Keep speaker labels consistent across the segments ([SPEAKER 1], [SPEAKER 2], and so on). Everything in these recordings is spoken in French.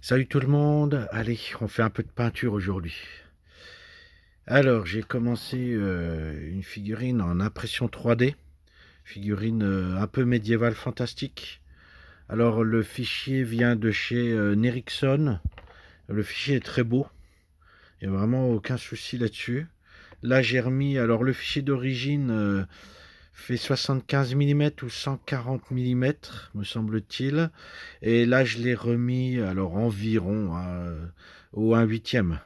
[SPEAKER 1] Salut tout le monde, allez, on fait un peu de peinture aujourd'hui. Alors, j'ai commencé une figurine en impression 3D, figurine un peu médiévale fantastique. Alors, le fichier vient de chez Nerickson. Le fichier est très beau, il n'y a vraiment aucun souci là-dessus. Là, j'ai remis, alors le fichier d'origine fait 75 mm ou 140 mm, me semble-t-il. Et là, je l'ai remis, alors environ au 1/8.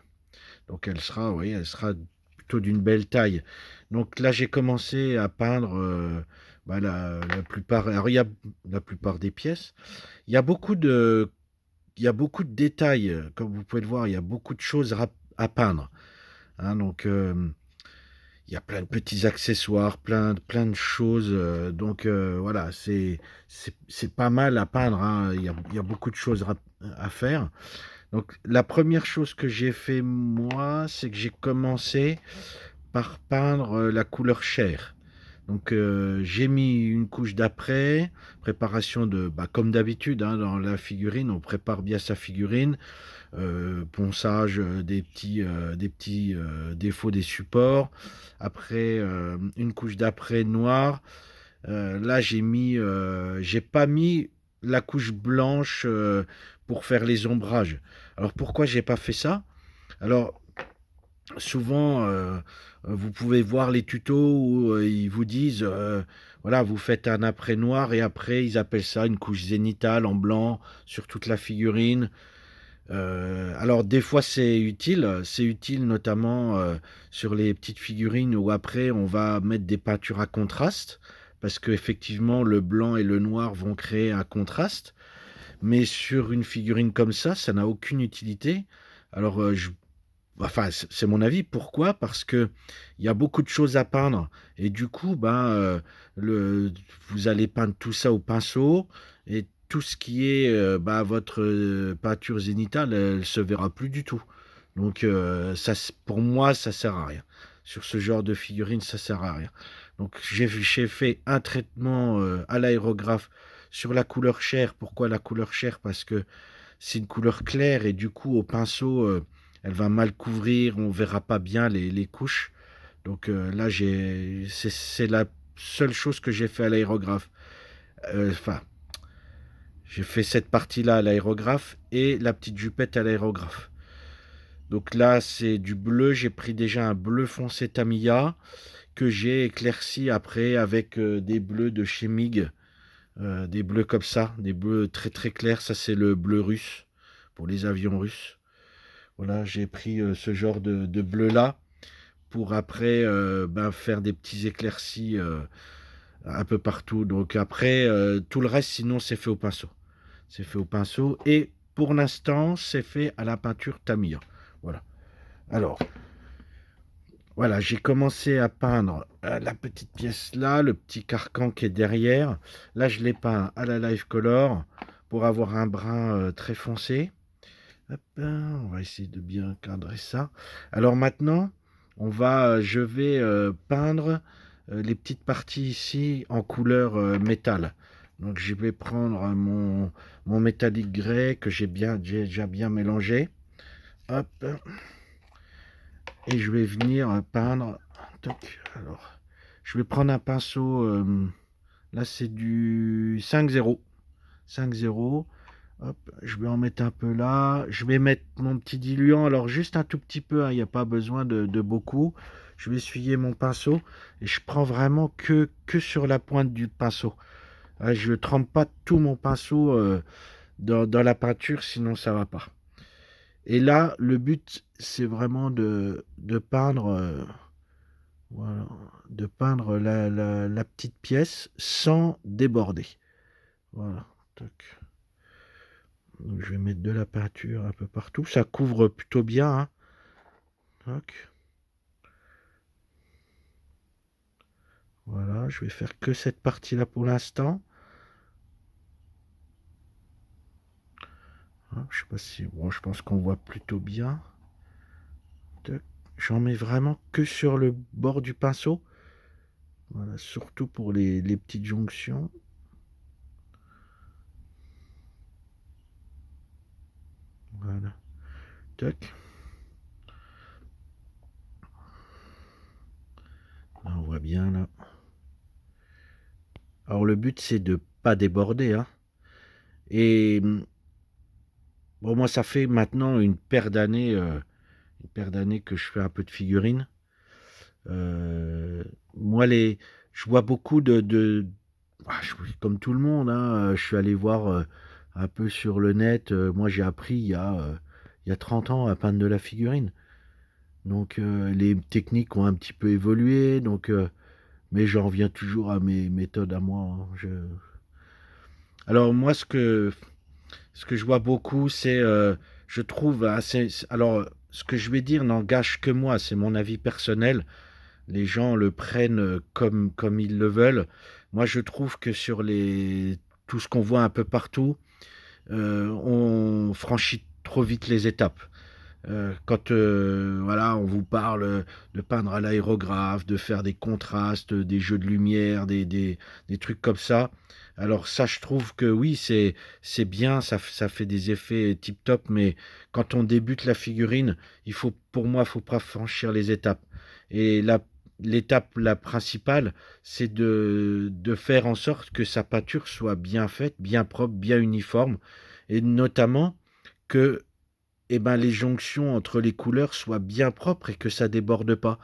[SPEAKER 1] Donc oui, elle sera plutôt d'une belle taille. Donc là, j'ai commencé à peindre la plupart. Alors, il y a la plupart des pièces. Il y a beaucoup de, il y a beaucoup de détails. Comme vous pouvez le voir, il y a beaucoup de choses à peindre, hein. Donc, il y a plein de petits accessoires, plein de choses. Donc, voilà, c'est pas mal à peindre, hein. Il y a beaucoup de choses à faire. Donc, la première chose que j'ai fait moi, c'est que j'ai commencé par peindre la couleur chair. Donc, j'ai mis une couche d'après, préparation comme d'habitude, hein, dans la figurine, on prépare bien sa figurine, ponçage des petits défauts des supports. Après, une couche d'après noire. Là, j'ai pas mis la couche blanche pour faire les ombrages. Alors, pourquoi j'ai pas fait ça? Alors, souvent, vous pouvez voir les tutos où ils vous disent, voilà, vous faites un après noir et après, ils appellent ça une couche zénitale en blanc sur toute la figurine. Alors, des fois, c'est utile notamment sur les petites figurines où après, on va mettre des peintures à contraste parce qu'effectivement, le blanc et le noir vont créer un contraste. Mais sur une figurine comme ça n'a aucune utilité. Alors, enfin, c'est mon avis. Pourquoi? Parce que il y a beaucoup de choses à peindre et du coup, ben, le vous allez peindre tout ça au pinceau et tout ce qui est, bah, votre, peinture zénitale, elle se verra plus du tout. Donc, pour moi, ça sert à rien. Sur ce genre de figurine, ça sert à rien. Donc j'ai fait un traitement, à l'aérographe sur la couleur chair. Pourquoi la couleur chair? Parce que c'est une couleur claire et du coup au pinceau, elle va mal couvrir, on verra pas bien les couches. Donc là, c'est la seule chose que j'ai fait à l'aérographe. Enfin, j'ai fait cette partie-là à l'aérographe et la petite jupette à l'aérographe. Donc là, c'est du bleu. J'ai pris déjà un bleu foncé Tamiya que j'ai éclairci après avec des bleus de chez Mig. Des bleus comme ça, des bleus très très clairs. Ça, c'est le bleu russe pour les avions russes. Voilà, j'ai pris ce genre de bleu-là pour après ben, faire des petits éclaircies un peu partout. Donc après, tout le reste, sinon, c'est fait au pinceau. C'est fait au pinceau. Et pour l'instant, c'est fait à la peinture Tamiya. Voilà. Alors, voilà, j'ai commencé à peindre la petite pièce là, le petit carcan qui est derrière. Là, je l'ai peint à la Live Color pour avoir un brun très foncé. Hop, on va essayer de bien cadrer ça. Alors maintenant, je vais peindre les petites parties ici en couleur métal. Donc je vais prendre mon métallique grès que j'ai déjà bien mélangé. Hop, et je vais venir peindre. Toc, alors, je vais prendre un pinceau. Là, c'est du 5-0. 5-0. Hop, je vais en mettre un peu là. Je vais mettre mon petit diluant. Alors, juste un tout petit peu, hein, il n'y a pas besoin de beaucoup. Je vais essuyer mon pinceau et je prends vraiment que sur la pointe du pinceau. Ah, je ne trempe pas tout mon pinceau dans la peinture, sinon ça va pas. Et là, le but, c'est vraiment de peindre, voilà, de peindre la petite pièce sans déborder. Voilà. Tac. Donc, je vais mettre de la peinture un peu partout. Ça couvre plutôt bien, hein. Tac. Voilà, je vais faire que cette partie-là pour l'instant. Hein, je sais pas si... Bon, je pense qu'on voit plutôt bien. Tac. J'en mets vraiment que sur le bord du pinceau. Voilà, surtout pour les petites jonctions. tac. Là, on voit bien là. Alors le but c'est de pas déborder, hein. Et bon, moi ça fait maintenant une paire d'années que je fais un peu de figurines. Moi je vois beaucoup comme tout le monde, hein, je suis allé voir un peu sur le net. Moi j'ai appris il y a 30 ans à peindre de la figurine. Donc les techniques ont un petit peu évolué, mais j'en reviens toujours à mes méthodes à moi, hein. Alors moi ce que je vois beaucoup, c'est, je trouve assez. Alors, ce que je vais dire n'engage que moi, c'est mon avis personnel. Les gens le prennent comme ils le veulent. Moi, je trouve que tout ce qu'on voit un peu partout, on franchit trop vite les étapes. Quand voilà, on vous parle de peindre à l'aérographe, de faire des contrastes, des jeux de lumière, des trucs comme ça. Alors ça, je trouve que oui, c'est bien, ça fait des effets tip top, mais quand on débute la figurine, pour moi, faut pas franchir les étapes. Et l'étape la principale, c'est de faire en sorte que sa peinture soit bien faite, bien propre, bien uniforme, et notamment que les jonctions entre les couleurs soient bien propres et que ça déborde pas.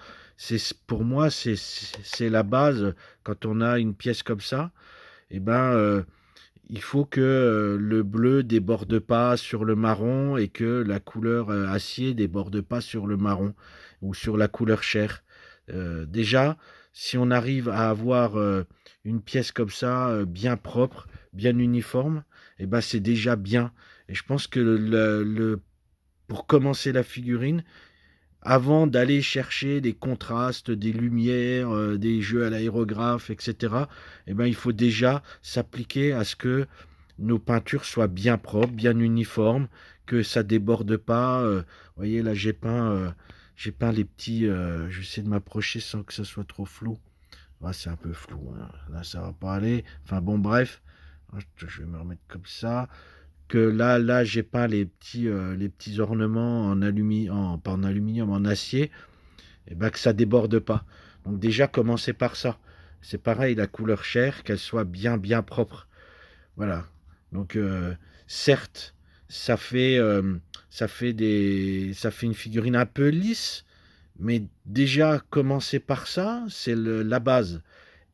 [SPEAKER 1] Pour moi, c'est la base. Quand on a une pièce comme ça, eh ben, euh, il faut que le bleu déborde pas sur le marron et que la couleur acier déborde pas sur le marron ou sur la couleur chair. Déjà, si on arrive à avoir une pièce comme ça, bien propre, bien uniforme, c'est déjà bien. Et je pense que pour commencer la figurine, avant d'aller chercher des contrastes, des lumières, des jeux à l'aérographe, etc., il faut déjà s'appliquer à ce que nos peintures soient bien propres, bien uniformes, que ça déborde pas. Vous voyez, là, j'ai peint les petits. Je vais essayer de m'approcher sans que ça soit trop flou. Ah, c'est un peu flou, hein. Là, ça va pas aller. Enfin, bon, bref. Je vais me remettre comme ça que là, j'ai peint les petits ornements pas en aluminium, en acier, et que ça déborde pas. Donc déjà, commencer par ça. C'est pareil, la couleur chair, qu'elle soit bien, bien propre. Voilà. Donc, certes, ça fait, ça fait une figurine un peu lisse, mais déjà, commencer par ça, c'est la base.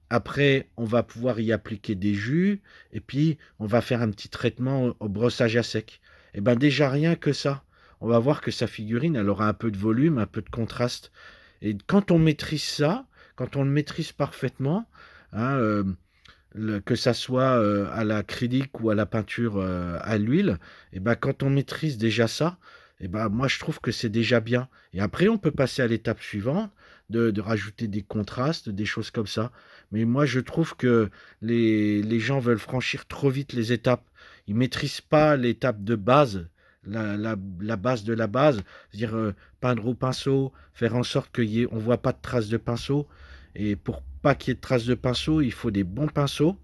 [SPEAKER 1] Après, on va pouvoir y appliquer des jus et puis on va faire un petit traitement au brossage à sec. Et ben déjà rien que ça, on va voir que sa figurine, elle aura un peu de volume, un peu de contraste. Et quand on maîtrise ça, quand on le maîtrise parfaitement, hein, que ça soit à l'acrylique ou à la peinture à l'huile, et ben quand on maîtrise déjà ça, et ben moi je trouve que c'est déjà bien. Et après on peut passer à l'étape suivante de rajouter des contrastes, des choses comme ça. Mais moi je trouve que les gens veulent franchir trop vite les étapes. Ils maîtrisent pas l'étape de base. La base de la base, c'est-à-dire peindre au pinceau, faire en sorte on voit pas de traces de pinceau. Et pour pas qu'il y ait de traces de pinceau, il faut des bons pinceaux.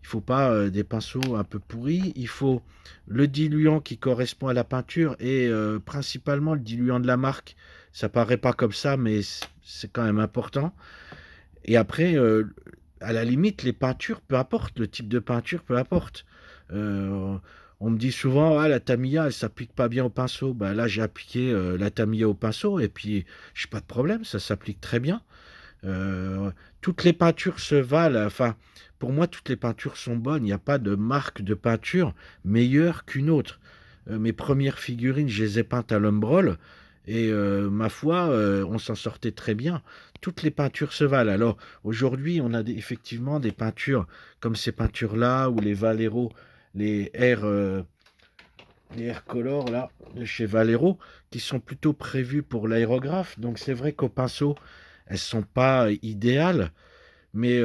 [SPEAKER 1] Il faut pas des pinceaux un peu pourris. Il faut le diluant qui correspond à la peinture et principalement le diluant de la marque. Ça paraît pas comme ça, mais c'est quand même important. Et après, à la limite, les peintures, peu importe, le type de peinture, peu importe. Euh, on me dit souvent, ah, la Tamiya, elle s'applique pas bien au pinceau. Ben là, j'ai appliqué la Tamiya au pinceau et puis, j'ai pas de problème, ça s'applique très bien. Euh, Toutes les peintures se valent. Enfin, pour moi, toutes les peintures sont bonnes. Il n'y a pas de marque de peinture meilleure qu'une autre. Mes premières figurines, je les ai peintes à l'Umbrol. Et ma foi, on s'en sortait très bien. Toutes les peintures se valent. Alors aujourd'hui, on a effectivement des peintures comme ces peintures-là, ou les Valero, les R, euh, les Air Color, là, de chez Valero, qui sont plutôt prévues pour l'aérographe. Donc c'est vrai qu'au pinceau, elles sont pas idéales, mais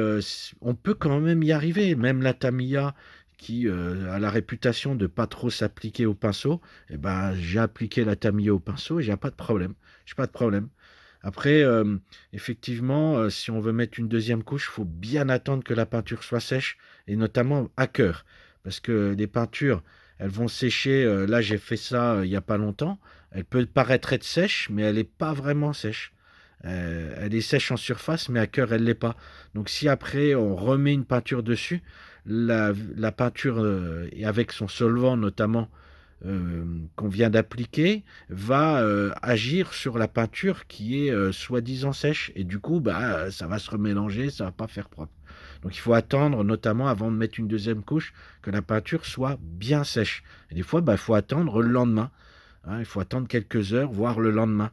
[SPEAKER 1] on peut quand même y arriver. Même la Tamiya, qui a la réputation de pas trop s'appliquer au pinceau, eh ben, j'ai appliqué la Tamiya au pinceau et j'ai pas de problème. J'ai pas de problème. Après, effectivement, si on veut mettre une deuxième couche, il faut bien attendre que la peinture soit sèche, et notamment à cœur. Parce que les peintures, elles vont sécher. Là, j'ai fait ça il n'y a pas longtemps. Elle peut paraître être sèche, mais elle n'est pas vraiment sèche. Elle est sèche en surface, mais à cœur, elle l'est pas. Donc, si après on remet une peinture dessus, la peinture, et avec son solvant notamment, qu'on vient d'appliquer, va agir sur la peinture qui est soi-disant sèche. Et du coup, bah, ça va se remélanger, ça va pas faire propre. Donc il faut attendre, notamment avant de mettre une deuxième couche, que la peinture soit bien sèche. Et des fois, bah, il faut attendre le lendemain. Hein, il faut attendre quelques heures, voire le lendemain.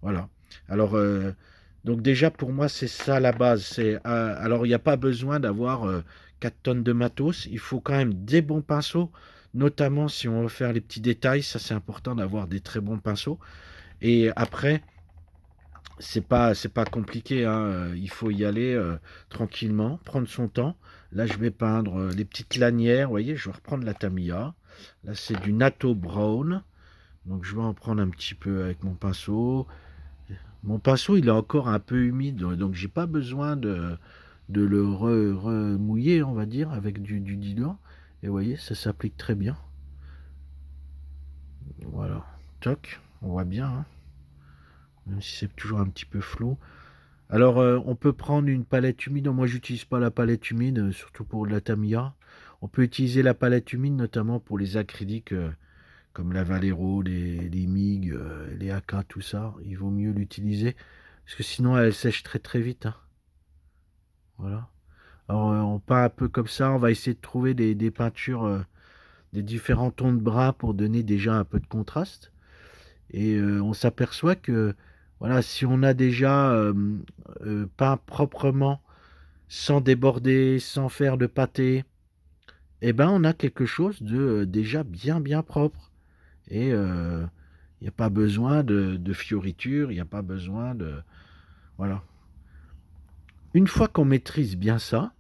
[SPEAKER 1] Voilà. Alors, donc déjà pour moi, c'est ça la base. Alors, il n'y a pas besoin d'avoir 4 tonnes de matos. Il faut quand même des bons pinceaux, notamment si on veut faire les petits détails. Ça, c'est important d'avoir des très bons pinceaux. Et après, c'est pas compliqué, hein. Il faut y aller tranquillement, prendre son temps. Là, je vais peindre les petites lanières. Vous voyez, je vais reprendre la Tamiya. Là, c'est du Natto Brown. Donc, je vais en prendre un petit peu avec mon pinceau. Mon pinceau, il est encore un peu humide, donc j'ai pas besoin de le remouiller, on va dire, avec du diluant. Et vous voyez, ça s'applique très bien. Voilà. Toc, on voit bien, hein, même si c'est toujours un petit peu flou. Alors, on peut prendre une palette humide. Moi, j'utilise pas la palette humide, surtout pour la Tamiya. On peut utiliser la palette humide, notamment pour les acryliques, comme la Valero, les MIG, les AK, tout ça. Il vaut mieux l'utiliser, parce que sinon, elle sèche très très vite, hein. Voilà. Alors, on peint un peu comme ça. On va essayer de trouver des peintures, des différents tons de brun pour donner déjà un peu de contraste. Et on s'aperçoit que, voilà, si on a déjà peint proprement, sans déborder, sans faire de pâté, eh ben, on a quelque chose de déjà bien bien propre. Et il n'y a pas besoin de fioritures, il n'y a pas besoin de... Voilà. Une fois qu'on maîtrise bien ça,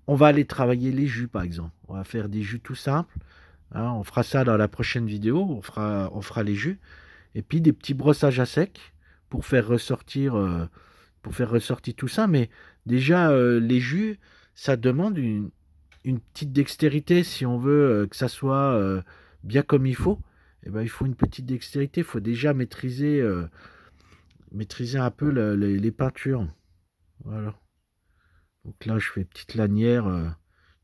[SPEAKER 1] on va aller travailler les jus, par exemple. On va faire des jus tout simples. Hein, on fera ça dans la prochaine vidéo. On fera les jus. Et puis des petits brossages à sec pour faire ressortir tout ça. Mais déjà, les jus, ça demande une petite dextérité. Si on veut que ça soit bien comme il faut, eh ben, il faut une petite dextérité. Il faut déjà maîtriser un peu les peintures. Voilà. Donc là, je fais petite lanière,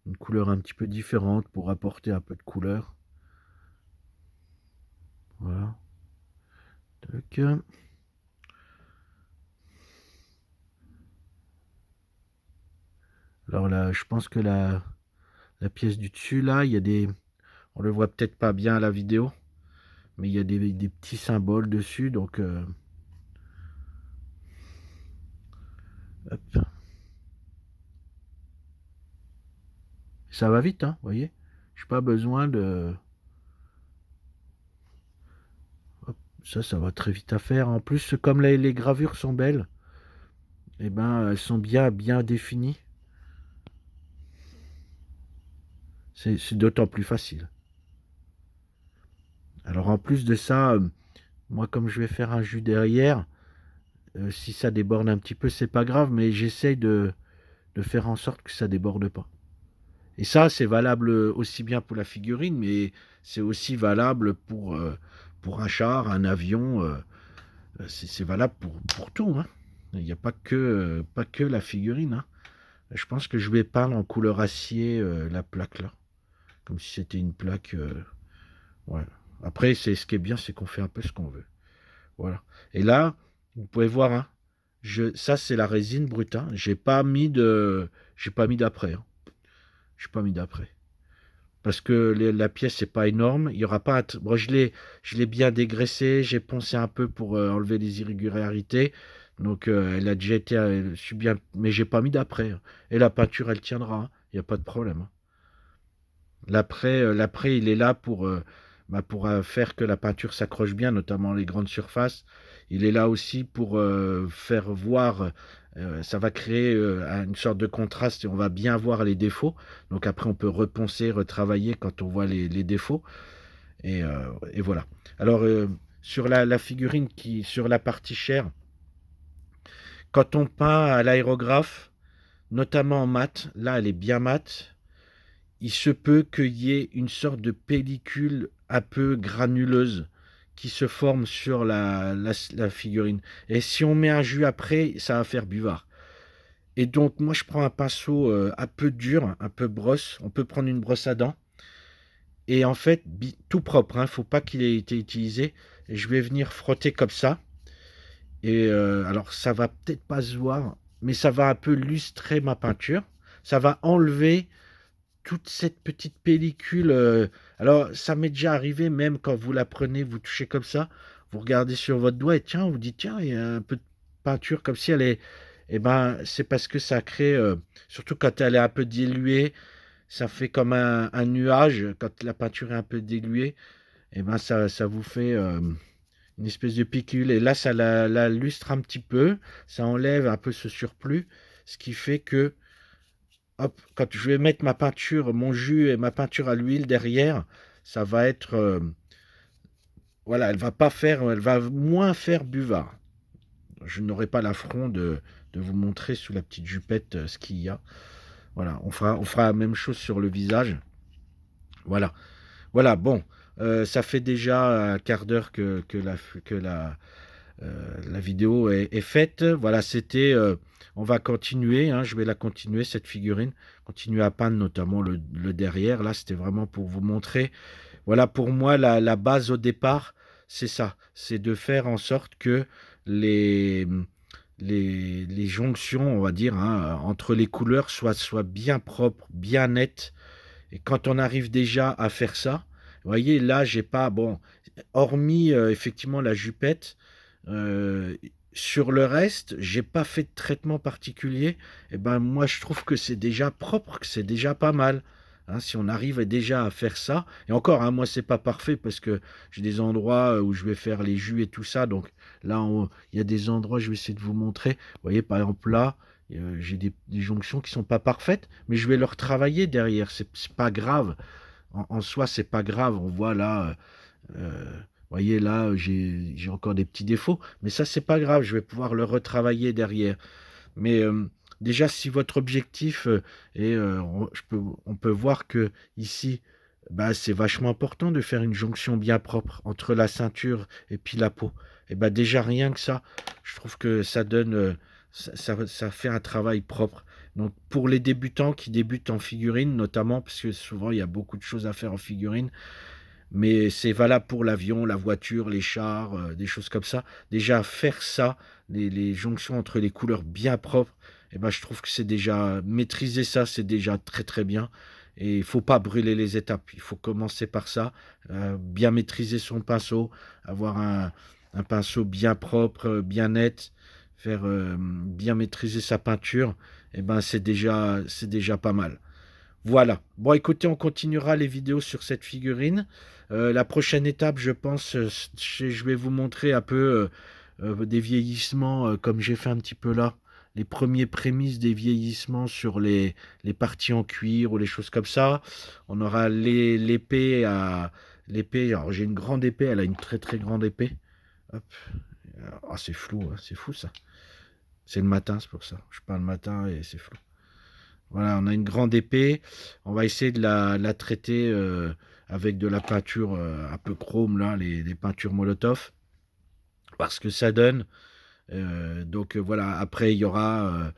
[SPEAKER 1] une couleur un petit peu différente pour apporter un peu de couleur. Voilà. Tac. Alors là, je pense que la pièce du dessus, là, il y a des... On le voit peut-être pas bien à la vidéo, mais il y a des petits symboles dessus, donc... hop. Ça va vite, hein, vous voyez. J'ai pas besoin de... Hop, ça va très vite à faire. En plus, comme les gravures sont belles, eh ben, elles sont bien, bien définies. C'est d'autant plus facile. Alors en plus de ça, moi comme je vais faire un jus derrière, si ça déborde un petit peu, c'est pas grave, mais j'essaye de faire en sorte que ça déborde pas. Et ça, c'est valable aussi bien pour la figurine, mais c'est aussi valable pour un char, un avion. C'est valable pour tout, hein. Il n'y a pas que la figurine, hein. Je pense que je vais peindre en couleur acier la plaque là, comme si c'était une plaque. Ouais. Après, ce qui est bien, c'est qu'on fait un peu ce qu'on veut. Voilà. Et là, vous pouvez voir, hein, ça c'est la résine brute, hein. J'ai pas mis d'après, hein. J'ai pas mis d'après. Parce que la pièce n'est pas énorme. Il y aura pas. Bon, je l'ai bien dégraissé. J'ai poncé un peu pour enlever les irrégularités. Donc, elle a déjà été. Je suis bien, mais j'ai pas mis d'après, hein. Et la peinture, elle tiendra, hein. Il n'y a pas de problème, hein. L'après, il est là pour faire que la peinture s'accroche bien, notamment les grandes surfaces. Il est là aussi pour faire voir, ça va créer une sorte de contraste et on va bien voir les défauts. Donc après, on peut reponcer, retravailler quand on voit les défauts. Et voilà. Alors, sur la figurine, sur la partie chair, quand on peint à l'aérographe, notamment en mat, là, elle est bien mate. il se peut qu'il y ait une sorte de pellicule un peu granuleuse qui se forme sur la figurine. Et si on met un jus après, ça va faire buvard. Et donc, moi, je prends un pinceau un peu dur, un peu brosse. On peut prendre une brosse à dents. Et en fait, tout propre, hein, faut pas qu'il ait été utilisé. Et je vais venir frotter comme ça. Et alors, ça va peut-être pas se voir, mais ça va un peu lustrer ma peinture. Ça va enlever toute cette petite pellicule. Alors, ça m'est déjà arrivé, même quand vous la prenez, vous touchez comme ça, vous regardez sur votre doigt et tiens, vous dites, tiens, il y a un peu de peinture comme si elle est. Eh ben, c'est parce que ça crée, surtout quand elle est un peu diluée, ça fait comme un nuage. Quand la peinture est un peu diluée, eh ben, ça vous fait une espèce de pellicule. Et là, ça la lustre un petit peu, ça enlève un peu ce surplus, ce qui fait que hop, quand je vais mettre ma peinture, mon jus et ma peinture à l'huile derrière, ça va être, voilà, elle va moins faire buvard. Je n'aurai pas l'affront de vous montrer sous la petite jupette ce qu'il y a. Voilà, on fera la même chose sur le visage. Voilà, voilà, bon, ça fait déjà un quart d'heure que la vidéo est faite. Voilà, c'était. On va continuer, hein, je vais la continuer, cette figurine. Continuer à peindre notamment le derrière. Là, c'était vraiment pour vous montrer. Voilà, pour moi, la base au départ, c'est ça. C'est de faire en sorte que les, les jonctions, on va dire, hein, entre les couleurs soient bien propres, bien nettes. Et quand on arrive déjà à faire ça, vous voyez, là, j'ai pas. Bon, hormis effectivement la jupette. Heu, sur le reste, j'ai pas fait de traitement particulier et ben, moi, je trouve que c'est déjà propre, que c'est déjà pas mal, hein. Si on arrive déjà à faire ça et encore, hein, moi, c'est pas parfait parce que j'ai des endroits, où je vais faire les jus et tout ça donc là, il y a des endroits, je vais essayer de vous montrer. Vous voyez, par exemple, là, j'ai des jonctions qui sont pas parfaites, mais je vais leur travailler derrière. C'est pas grave. En soi, c'est pas grave. On voit là, voyez là, j'ai encore des petits défauts, mais ça, c'est pas grave, je vais pouvoir le retravailler derrière. Mais déjà, si votre objectif est, on peut voir que ici, bah, c'est vachement important de faire une jonction bien propre entre la ceinture et puis la peau. Et bah déjà rien que ça, je trouve que ça donne, ça fait un travail propre. Donc pour les débutants qui débutent en figurine, notamment, parce que souvent il y a beaucoup de choses à faire en figurine, mais c'est valable pour l'avion, la voiture, les chars, des choses comme ça. Déjà faire ça, les jonctions entre les couleurs bien propres, et ben, je trouve que c'est déjà maîtriser ça, c'est déjà très, très bien et il faut pas brûler les étapes. Il faut commencer par ça, bien maîtriser son pinceau, avoir un pinceau bien propre, bien net, faire, bien maîtriser sa peinture et ben, c'est déjà pas mal. Voilà. Bon, écoutez, on continuera les vidéos sur cette figurine. La prochaine étape, je pense, je vais vous montrer un peu des vieillissements, comme j'ai fait un petit peu là. Les premiers prémices des vieillissements sur les parties en cuir ou les choses comme ça. On aura l'épée à l'épée. Alors j'ai une grande épée, elle a une très très grande épée. Hop. Ah, c'est flou, hein, c'est fou ça. C'est le matin, c'est pour ça. Je parle le matin et c'est flou. Voilà, on a une grande épée. On va essayer de la traiter avec de la peinture un peu chrome, là, les peintures Molotov, parce que ça donne. Donc voilà, après, il y aura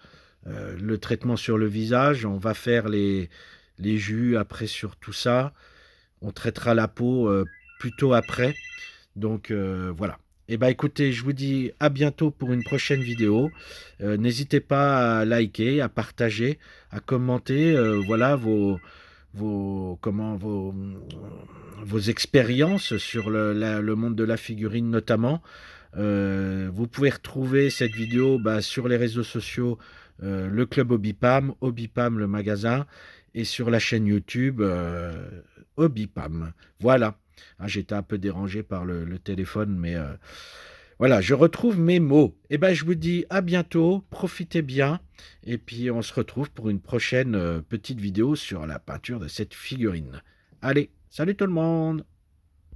[SPEAKER 1] le traitement sur le visage. On va faire les jus après sur tout ça. On traitera la peau plutôt après. Donc voilà. Eh ben écoutez, je vous dis à bientôt pour une prochaine vidéo. N'hésitez pas à liker, à partager, à commenter, voilà vos expériences sur le monde de la figurine notamment. Vous pouvez retrouver cette vidéo bah, sur les réseaux sociaux, le club Hobbypam, Hobbypam le magasin, et sur la chaîne YouTube Hobbypam. Voilà. Ah, j'étais un peu dérangé par le téléphone, mais voilà, je retrouve mes mots. Eh ben, je vous dis à bientôt, profitez bien, et puis on se retrouve pour une prochaine petite vidéo sur la peinture de cette figurine. Allez, salut tout le monde!